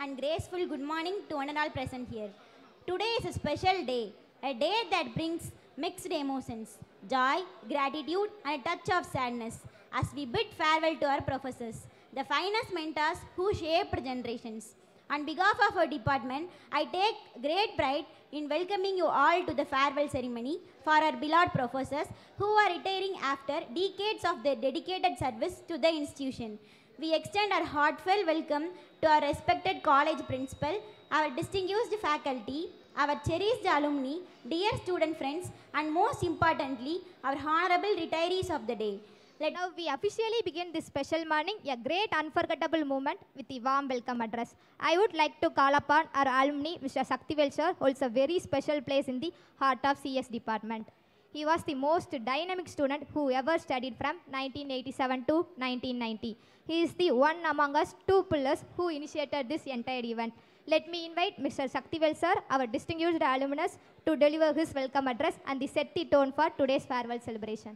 and graceful good morning to one and all present here. Today is a special day, a day that brings mixed emotions, joy, gratitude, and a touch of sadness as we bid farewell to our professors, the finest mentors who shaped generations. On behalf of our department, I take great pride in welcoming you all to the farewell ceremony for our beloved professors who are retiring after decades of their dedicated service to the institution. We extend our heartfelt welcome to our respected college principal, our distinguished faculty, our cherished alumni, dear student friends, and most importantly, our honorable retirees of the day. Now we officially begin this special morning, a great unforgettable moment with a warm welcome address. I would like to call upon our alumni, Mr. Saktivel sir, holds a very special place in the heart of CS department. He was the most dynamic student who ever studied from 1987 to 1990. He is the one among us two pillars who initiated this entire event. Let me invite Mr. Saktivel sir, our distinguished alumnus, to deliver his welcome address and set the tone for today's farewell celebration.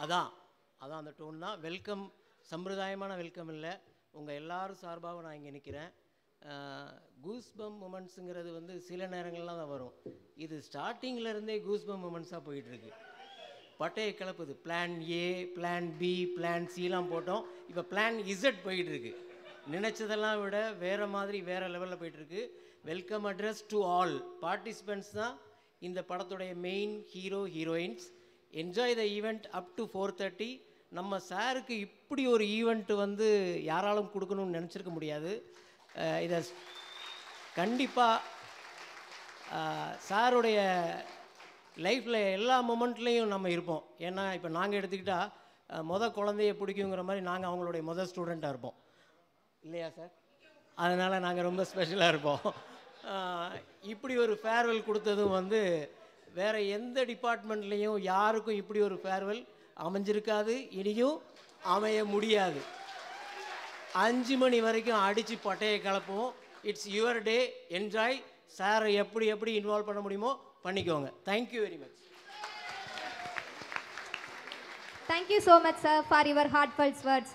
அதான் அந்த tone தான். Welcome சம்பிரதாயமான welcome இல்லை, உங்கள் எல்லாரும் சார்பாக நான் இங்கே நிற்கிறேன். கூஸ்பம் மூமெண்ட்ஸுங்கிறது வந்து சில நேரங்கள்லாம் தான் வரும். இது ஸ்டார்டிங்கில் கூஸ்பம் மூமெண்ட்ஸாக போயிட்டுருக்கு. பட்டையை கிளப்புது. Plan A, plan B, plan சிலாம் போட்டோம். இப்போ பிளான் இசட் போயிட்டுருக்கு. நினச்சதெல்லாம் விட வேறு மாதிரி வேறு லெவலில் போயிட்டுருக்கு. Welcome address to all participants தான் இந்த படத்துடைய main heroines. Enjoy the event up to 4:30. நம்ம சாருக்கு இப்படி ஒரு ஈவெண்ட்டு வந்து யாராலும் கொடுக்கணும்னு நினச்சிருக்க முடியாது. இதை கண்டிப்பாக சாருடைய லைஃப்பில் எல்லா மொமெண்ட்லேயும் நம்ம இருப்போம். ஏன்னா இப்போ நாங்கள் எடுத்துக்கிட்டால் குழந்தைய பிடிக்குங்கிற மாதிரி நாங்கள் அவங்களுடைய ஸ்டூடெண்ட்டாக இருப்போம் இல்லையா சார்? அதனால் நாங்கள் ரொம்ப ஸ்பெஷலாக இருப்போம். இப்படி ஒரு ஃபேர்வெல் கொடுத்ததும் வந்து வேறு எந்த டிபார்ட்மெண்ட்லேயும் யாருக்கும் இப்படி ஒரு ஃபேர்வெல் அமைஞ்சிருக்காது, இனியும் அமைய முடியாது. 5 மணி வரைக்கும் அடித்து பட்டையை கலப்புவோம். It's your day, enjoy. சாரை எப்படி இன்வால்வ் பண்ண முடியுமோ பண்ணிக்கோங்க. Thank you very much. Thank you so much, sir, for your heartfelt words.